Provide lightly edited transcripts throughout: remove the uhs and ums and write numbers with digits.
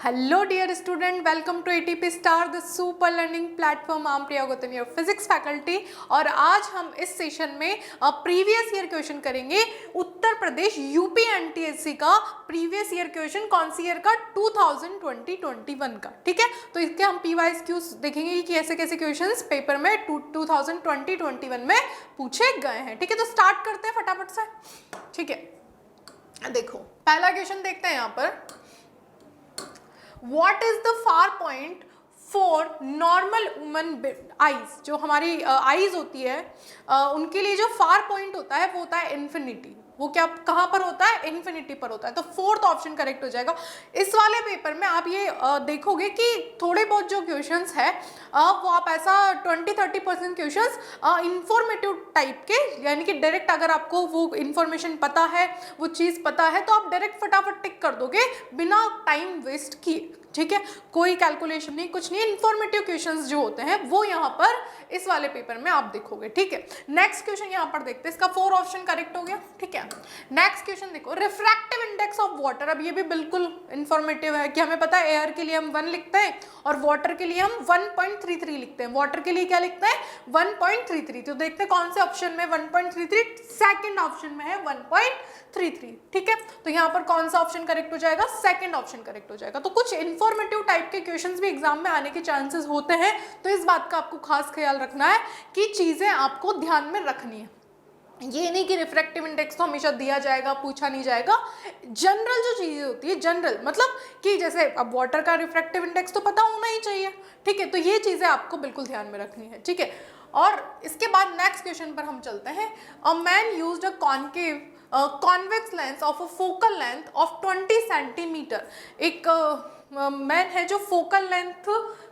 Hello dear student, welcome to ATP star the super learning platform. I am Priya Gautam, your physics faculty. और आज हम इस session में previous year question करेंगे। Uttar Pradesh UP NTSC का previous year question, कौन सी year का? 2020-21 का। ठीक है, तो इसके हम PYQs देखेंगे कि कैसे कैसे क्वेश्चंस पेपर में 2020-21 में पूछे गए हैं। ठीक है, तो स्टार्ट करते हैं फटाफट से। ठीक है, देखो पहला क्वेश्चन देखते हैं यहाँ पर। What is the far point for normal woman eyes? जो हमारी आईज होती है उनके लिए जो फार पॉइंट होता है वो होता है इन्फिनिटी। वो क्या कहाँ पर होता है? इन्फिनिटी पर होता है। तो फोर्थ ऑप्शन करेक्ट हो जाएगा। इस वाले पेपर में आप ये देखोगे कि थोड़े बहुत जो क्वेश्चंस है वो आप ऐसा 20-30% क्वेश्चंस इंफॉर्मेटिव टाइप के, यानी कि डायरेक्ट अगर आपको वो इन्फॉर्मेशन पता है, वो चीज़ पता है, तो आप डायरेक्ट फटाफट टिक कर दोगे बिना टाइम वेस्ट किए। ठीक है, कोई कैलकुलेशन नहीं, कुछ नहीं। इन्फॉर्मेटिव क्वेश्चंस जो होते हैं वो यहाँ पर इस वाले पेपर में आप देखोगे। ठीक है, नेक्स्ट क्वेश्चन यहाँ पर देखते हैं। इसका 4 ऑप्शन करेक्ट हो गया। ठीक है, नेक्स्ट क्वेश्चन देखो, रिफ्रैक्टिव इंडेक्स ऑफ वाटर। अब ये भी बिल्कुल इन्फॉर्मेटिव है कि हमें पता है एयर के लिए हम 1 लिखते हैं और वाटर के लिए हम 1.33 लिखते हैं। वाटर के लिए क्या लिखते हैं? 1.33। तो देखते हैं कौन से ऑप्शन में 1.33, सेकेंड ऑप्शन में है 1.33। ठीक है, तो यहाँ पर कौन सा ऑप्शन करेक्ट हो जाएगा? सेकेंड ऑप्शन करेक्ट हो जाएगा। तो कुछ इंफॉर्मेटिव टाइप के क्वेश्चंस भी एग्जाम में आने के चांसेस होते हैं, तो इस बात का आपको खास ख्याल रखना है कि चीजें आपको ध्यान में रखनी है। ये नहीं कि रिफ्रैक्टिव इंडेक्स तो हमेशा दिया जाएगा, पूछा नहीं जाएगा। जनरल जो चीजें होती है, जनरल मतलब कि जैसे अब वाटर का रिफ्रैक्टिव इंडेक्स तो पता होना ही चाहिए। ठीक है, तो ये चीजें आपको बिल्कुल ध्यान में रखनी है। ठीक है, और इसके बाद नेक्स्ट क्वेश्चन पर हम चलते हैं। A man used a concave convex lens of a focal length of 20 centimetre. एक मैन है जो focal length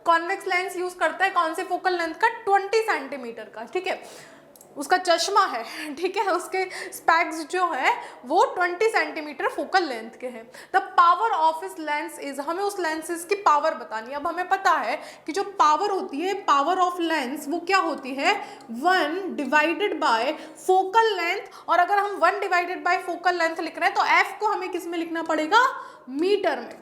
convex lens use करता है। कौन से फोकल लेंथ का? 20 सेंटीमीटर का। ठीक है, उसका चश्मा है। ठीक है, उसके स्पेक्स जो है वो 20 सेंटीमीटर फोकल लेंथ के हैं। द पावर ऑफ इस लेंस इज, हमें उस लेंसेज की पावर बतानी है। अब हमें पता है कि जो पावर होती है, पावर ऑफ लेंस, वो क्या होती है? 1 डिवाइडेड बाय फोकल लेंथ। और अगर हम 1 डिवाइडेड बाय फोकल लेंथ लिख रहे हैं तो एफ को हमें किस में लिखना पड़ेगा? मीटर में।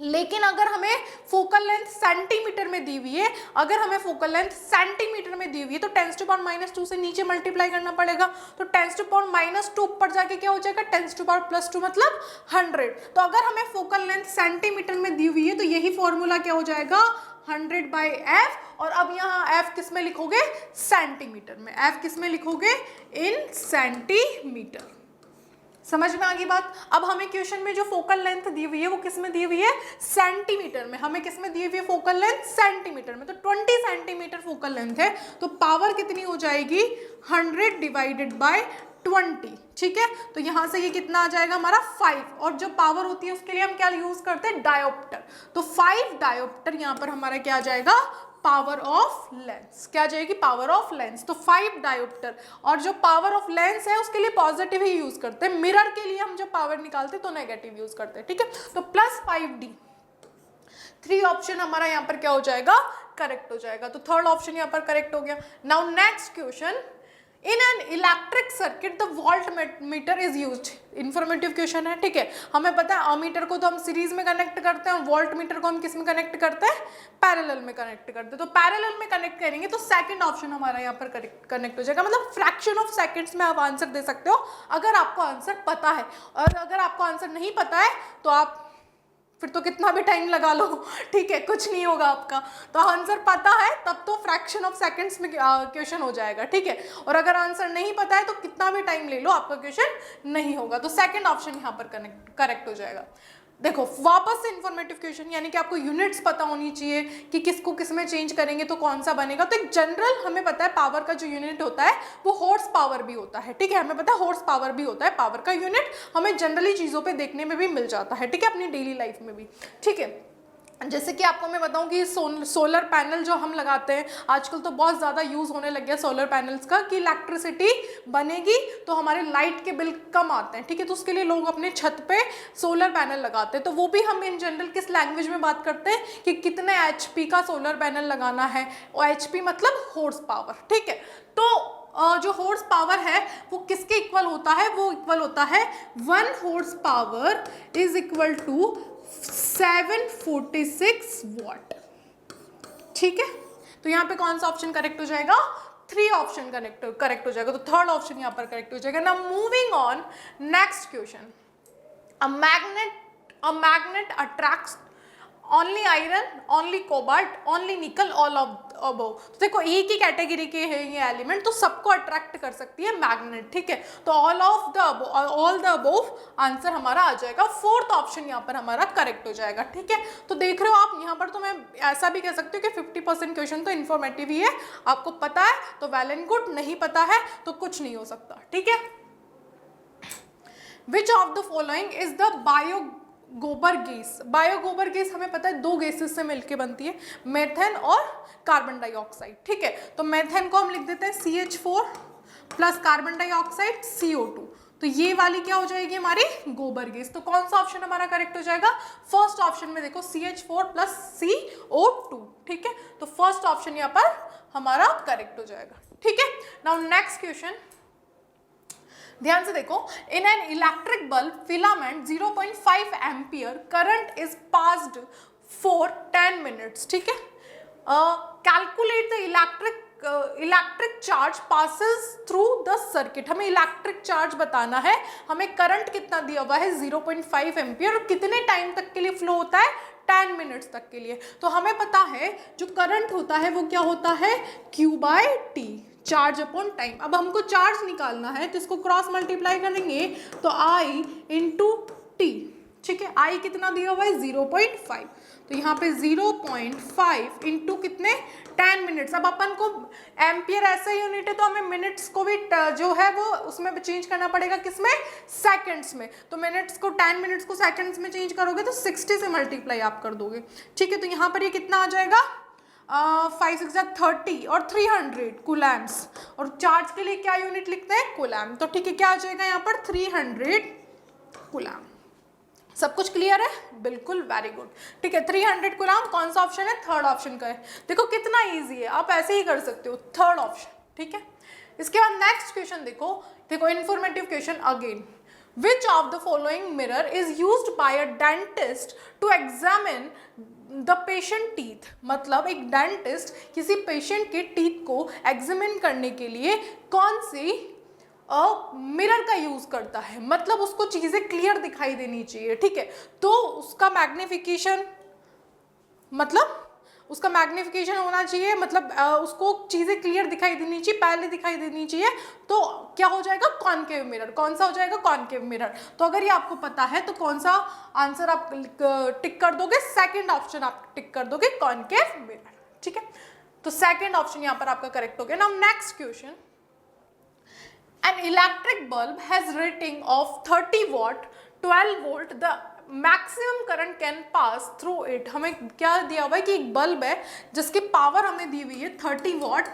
लेकिन अगर हमें फोकल लेंथ सेंटीमीटर में दी हुई है, अगर हमें फोकल लेंथ सेंटीमीटर में दी हुई है तो 10⁻⁻2 से नीचे मल्टीप्लाई करना पड़ेगा। तो 10⁻⁻2 ऊपर जाके क्या हो जाएगा? 10⁻+2 मतलब 100। तो अगर हमें फोकल लेंथ सेंटीमीटर में दी हुई है तो यही फॉर्मूला क्या हो जाएगा? 100/f। और अब यहाँ f किस में लिखोगे? सेंटीमीटर में। f किस में लिखोगे? इन सेंटीमीटर। समझ में आ गई बात? अब हमें क्वेश्चन में जो फोकल लेंथ दी हुई है वो किस में दी हुई है? सेंटीमीटर में। हमें किस में दी हुई है फोकल लेंथ? सेंटीमीटर में। तो 20 सेंटीमीटर फोकल लेंथ है, तो पावर कितनी हो जाएगी? 100 डिवाइडेड बाय 20। ठीक है, तो यहां से ये कितना आ जाएगा हमारा? 5। और जो पावर होती है उसके लिए हम क्या यूज करते हैं? डायोप्टर। तो 5 डायोप्टर यहाँ पर हमारा क्या आ जाएगा? Power of lens. क्या आ जाएगी? Power of lens. तो 5 डायोप्टर। और जो पावर ऑफ लेंस है उसके लिए पॉजिटिव ही यूज करते हैं। मिरर के लिए हम जब पावर निकालते हैं तो नेगेटिव यूज करते हैं। ठीक है, तो +5d। 3 ऑप्शन हमारा यहाँ पर क्या हो जाएगा? करेक्ट हो जाएगा। तो थर्ड ऑप्शन यहाँ पर करेक्ट हो गया। Now next question, in an electric circuit the volt meter is used. Informative question है। ठीक है, हमें पता है अमीटर को तो हम सीरीज में कनेक्ट करते हैं और वोल्ट मीटर को हम किस में कनेक्ट करते हैं? पैरेलल में कनेक्ट करते हैं। तो पैरेलल में कनेक्ट करेंगे तो सेकंड ऑप्शन हमारा यहाँ पर कनेक्ट हो जाएगा। मतलब फ्रैक्शन ऑफ सेकंड्स में आप आंसर दे सकते हो अगर आपको आंसर पता है। और अगर आपको आंसर नहीं पता है तो आप फिर तो कितना भी टाइम लगा लो, ठीक है, कुछ नहीं होगा आपका। तो आंसर पता है तब तो फ्रैक्शन ऑफ सेकंड्स में क्वेश्चन हो जाएगा। ठीक है, और अगर आंसर नहीं पता है तो कितना भी टाइम ले लो आपका क्वेश्चन नहीं होगा। तो सेकंड ऑप्शन यहाँ पर करेक्ट हो जाएगा। देखो वापस से इंफॉर्मेटिव क्वेश्चन, यानी कि आपको यूनिट्स पता होनी चाहिए कि किसको किस में चेंज करेंगे तो कौन सा बनेगा। तो एक जनरल हमें पता है पावर का जो यूनिट होता है वो हॉर्स पावर भी होता है। ठीक है, हमें पता है हॉर्स पावर भी होता है। पावर का यूनिट हमें जनरली चीज़ों पे देखने में भी मिल जाता है। ठीक है, अपनी डेली लाइफ में भी। ठीक है, जैसे कि आपको मैं बताऊं कि सोलर पैनल जो हम लगाते हैं आजकल तो बहुत ज़्यादा यूज़ होने लग गया सोलर पैनल्स का, कि इलेक्ट्रिसिटी बनेगी तो हमारे लाइट के बिल कम आते हैं। ठीक है, तो उसके लिए लोग अपने छत पे सोलर पैनल लगाते हैं। तो वो भी हम इन जनरल किस लैंग्वेज में बात करते हैं कि कितने HP का सोलर पैनल लगाना है। और HP मतलब हॉर्स पावर। ठीक है, तो जो हॉर्स पावर है वो किसके इक्वल होता है? वो इक्वल होता है 1 horse power is equal to 746 watt. ठीक है, तो यहाँ पे कौन सा ऑप्शन करेक्ट हो जाएगा? 3 ऑप्शन करेक्ट हो जाएगा, तो थर्ड ऑप्शन यहाँ पर करेक्ट हो जाएगा। Now moving on, next question. A magnet attracts only iron, only cobalt, only nickel, all of above। तो देखो एक ही कैटेगरी के हैं ये एलिमेंट, तो सबको अट्रैक्ट कर सकती है मैग्नेट। ठीक है, तो ऑल द अबोव आंसर हमारा आ जाएगा। फोर्थ ऑप्शन यहाँ पर हमारा करेक्ट हो जाएगा। ठीक है, तो देख रहे हो आप यहाँ पर, तो मैं ऐसा भी कह सकती हूँ कि 50% क्वेश्चन तो इन्फॉर्मेटिव ही है। आपको पता है तो वेल एंड गुड, नहीं पता है तो कुछ नहीं हो सकता। ठीक है, Which of the following is the बायोगोबर गैस? बायोगोबर गैस हमें पता है 2 गैसेस से मिलके बनती है, मेथेन और कार्बन डाइऑक्साइड। ठीक है, तो मेथेन को हम लिख देते हैं CH4 plus carbon dioxide CO2। तो ये वाली क्या हो जाएगी हमारी गोबर गैस। तो कौन सा ऑप्शन हमारा करेक्ट हो जाएगा? फर्स्ट ऑप्शन में देखो CH4 प्लस CO2। ठीक है, तो फर्स्ट ऑप्शन यहाँ पर हमारा करेक्ट हो जाएगा। ठीक है, नाउ नेक्स्ट क्वेश्चन, ध्यान से देखो। In an electric bulb filament 0.5 ampere current is passed for 10 minutes. ठीक है, calculate the electric charge passes through the circuit. हमें इलेक्ट्रिक चार्ज बताना है, हमें करंट कितना दिया हुआ है 0.5 एम्पियर, और कितने टाइम तक के लिए फ्लो होता है 10 मिनट्स तक के लिए। तो हमें पता है जो करंट होता है वो क्या होता है Q/T, चार्ज अपॉन टाइम। अब हमको चार्ज निकालना है तो इसको क्रॉस मल्टीप्लाई करेंगे तो I इंटू टी। ठीक है, I कितना दिया हुआ है 0.5, तो यहाँ पे 0.5 इंटू कितने 10 मिनट्स। अब अपन को एम्पियर ऐसा यूनिट है तो हमें मिनट्स को भी जो है वो उसमें चेंज करना पड़ेगा, किसमें? सेकंड्स में। तो मिनट्स को 10 मिनट्स को सेकंड्स में चेंज करोगे तो 60 से मल्टीप्लाई आप कर दोगे। ठीक है, तो यहाँ पर ये कितना आ जाएगा 5 6 30 और 300 कूलम्स। और चार्ज के लिए क्या यूनिट लिखते हैं? कूलम। तो ठीक है, क्या आ जाएगा यहाँ पर 300 कूलम। सब कुछ क्लियर है? बिल्कुल, वेरी गुड। ठीक है, 300 कूलम कौन सा ऑप्शन है? थर्ड ऑप्शन का है। देखो कितना इजी है, आप ऐसे ही कर सकते हो, थर्ड ऑप्शन। ठीक है, इसके बाद नेक्स्ट क्वेश्चन देखो informative question again. Which of the following mirror is used by a dentist to examine the patient teeth? मतलब एक डेंटिस्ट किसी पेशेंट के टीथ को एग्जामिन करने के लिए कौन सी मिरर का यूज करता है, मतलब उसको चीजें क्लियर दिखाई देनी चाहिए। ठीक है, तो उसका मैग्निफिकेशन होना चाहिए, मतलब उसको चीजें क्लियर दिखाई देनी चाहिए, पहले दिखाई देनी चाहिए। तो क्या हो जाएगा? Concave mirror. कौन सा हो जाएगा? Concave mirror. तो अगर ये आपको पता है तो कौन सा आंसर आप टिक कर दोगे? सेकंड ऑप्शन आप टिक कर दोगे, कॉनकेव मिरर। ठीक है, तो सेकंड ऑप्शन यहाँ पर आपका करेक्ट हो गया। Now next question, an electric bulb has rating of 30 watt 12 volt, the maximum current can pass through it। हमें क्या दिया हुआ है कि एक बल्ब है जिसकी पावर हमें दी हुई है 30 वाट।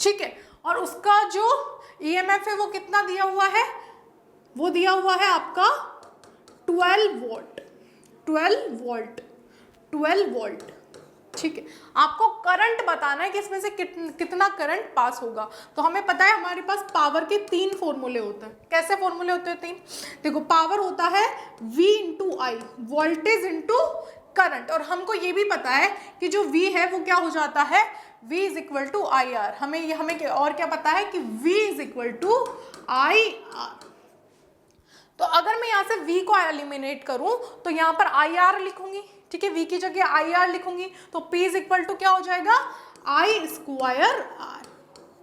ठीक है, और उसका जो EMF है वो कितना दिया हुआ है? वो दिया हुआ है आपका 12 वोल्ट। ठीक है, आपको करंट बताना है कि इसमें से कितना करंट पास होगा। तो हमें पता है हमारे पास पावर के 3 फॉर्मूले होते हैं। कैसे फॉर्मूले होते हैं 3? देखो, पावर होता है V इंटू आई, वोल्टेज इंटू करंट। और हमको ये भी पता है कि जो V है वो क्या हो जाता है, V is equal to IR। हमें और क्या पता है कि V is equal to IR। तो अगर मैं यहाँ से V को एलिमिनेट करूं तो यहाँ पर IR लिखूंगी। ठीक है, V की जगह IR लिखूंगी तो P इज इक्वल टू क्या हो जाएगा? I² R।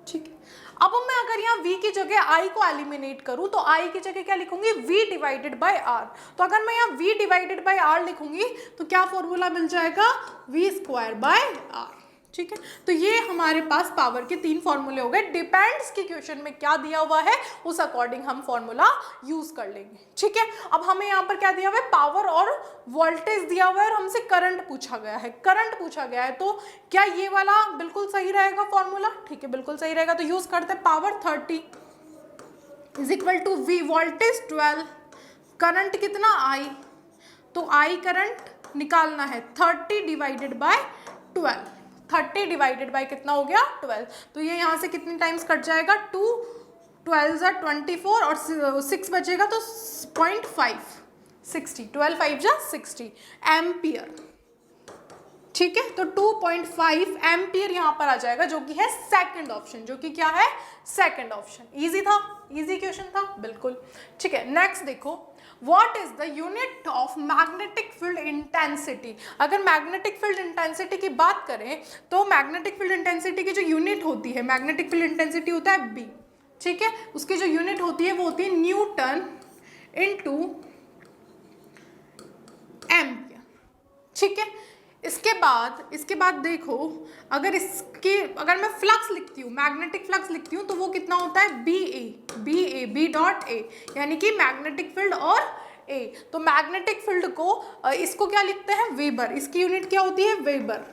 ठीक है, अब मैं अगर यहाँ V की जगह I को एलिमिनेट करूं तो I की जगह क्या लिखूंगी? V divided by R। तो अगर मैं यहाँ V डिवाइडेड बाय R लिखूंगी तो क्या फॉर्मूला मिल जाएगा? V² bye R। ठीक है, तो ये हमारे पास पावर के 3 फॉर्मूले हो गए। डिपेंड्स के क्वेश्चन में क्या दिया हुआ है उस अकॉर्डिंग हम फॉर्मूला यूज कर लेंगे। ठीक है, अब हमें यहाँ पर क्या दिया हुआ है? पावर और वोल्टेज दिया हुआ है और हमसे करंट पूछा गया है। तो क्या ये वाला बिल्कुल सही रहेगा फॉर्मूला? ठीक है, बिल्कुल सही रहेगा। तो यूज करते हैं power 30 is equal to V, voltage 12, current कितना I, तो I करंट निकालना है 30 डिवाइडेड बाय 12। 30 डिवाइडेड बाय कितना हो गया? 12। तो ये यहाँ से कितनी टाइम्स कट जाएगा? 2 12 24 और 6 बचेगा तो 0.5 60, 12 5 जा 60 एम्पियर। ठीक है, तो 2.5 एम्पियर यहां पर आ जाएगा, जो कि है सेकंड ऑप्शन, जो कि क्या है सेकंड ऑप्शन। इजी था, इजी क्वेश्चन था बिल्कुल। ठीक है, नेक्स्ट देखो, what is the unit of magnetic field intensity. अगर मैग्नेटिक फील्ड इंटेंसिटी की बात करें तो मैग्नेटिक फील्ड इंटेंसिटी की जो यूनिट होती है, मैग्नेटिक फील्ड इंटेंसिटी होता है बी, ठीक है, उसकी जो यूनिट होती है वो होती है न्यूटन इनटू एम्पियर। ठीक है, इसके बाद देखो, अगर मैं फ्लक्स लिखती हूँ, मैग्नेटिक फ्लक्स लिखती हूँ, तो वो कितना होता है बी डॉट ए, यानी कि मैग्नेटिक फील्ड और ए। तो मैग्नेटिक फील्ड को इसको क्या लिखते हैं वेबर, इसकी यूनिट क्या होती है वेबर,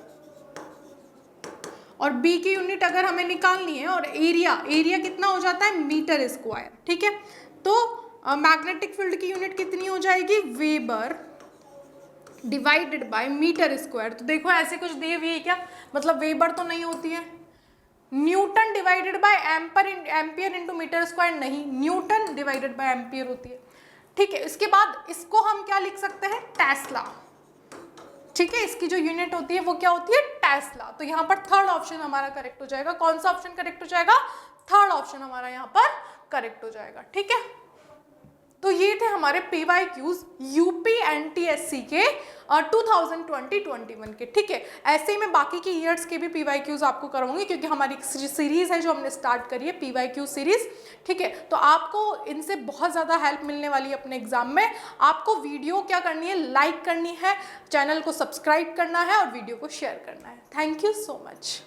और बी की यूनिट अगर हमें निकालनी है, और एरिया कितना हो जाता है मीटर स्क्वायर। ठीक है, तो मैग्नेटिक फील्ड की यूनिट कितनी हो जाएगी weber divided by metre square. तो देखो ऐसे कुछ दिए हुए है क्या, मतलब वेबर तो नहीं होती है, newton divided by ampere into metre square नहीं, न्यूटन डिवाइडेड बाय एम्पियर होती है। ठीक है, इसके बाद इसको हम क्या लिख सकते हैं टेस्ला। ठीक है, इसकी जो यूनिट होती है वो क्या होती है टेस्ला। तो यहाँ पर थर्ड ऑप्शन हमारा करेक्ट हो जाएगा। कौन सा ऑप्शन करेक्ट हो जाएगा, थर्ड ऑप्शन हमारा यहाँ पर करेक्ट हो जाएगा। ठीक है, तो ये थे हमारे PYQs यूपी NTSC के 2020-21 के। ठीक है, ऐसे ही मैं बाकी के ईयर्स के भी PYQs आपको करवाऊंगी, क्योंकि हमारी एक सीरीज है जो हमने स्टार्ट करी है PYQ सीरीज। ठीक है, तो आपको इनसे बहुत ज़्यादा हेल्प मिलने वाली है अपने एग्जाम में। आपको वीडियो क्या करनी है, लाइक करनी है, चैनल को सब्सक्राइब करना है और वीडियो को शेयर करना है। Thank you so much.